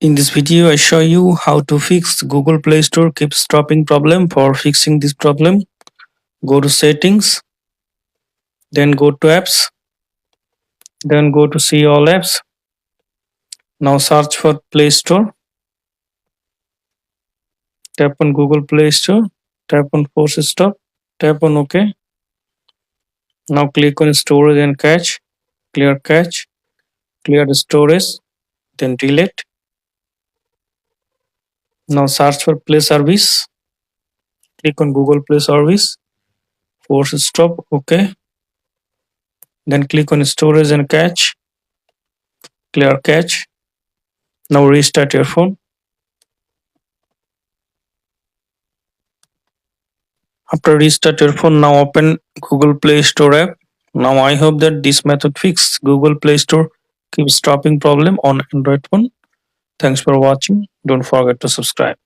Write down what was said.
In this video, I show you how to fix Google Play Store keeps stopping problem. For fixing this problem, go to settings, then go to apps, then go to see all apps. Now search for Play Store, tap on Google Play Store, tap on force stop, tap on OK. Now click on storage and cache, clear the storage, then delete. Now search for Play Service, click on Google Play Service, force stop, OK. Then click on storage and cache, clear cache. Now restart your phone. After restart your phone, now open Google Play Store app. Now I hope that this method fixes Google Play Store keeps stopping problem on Android phone. Thanks for watching. Don't forget to subscribe.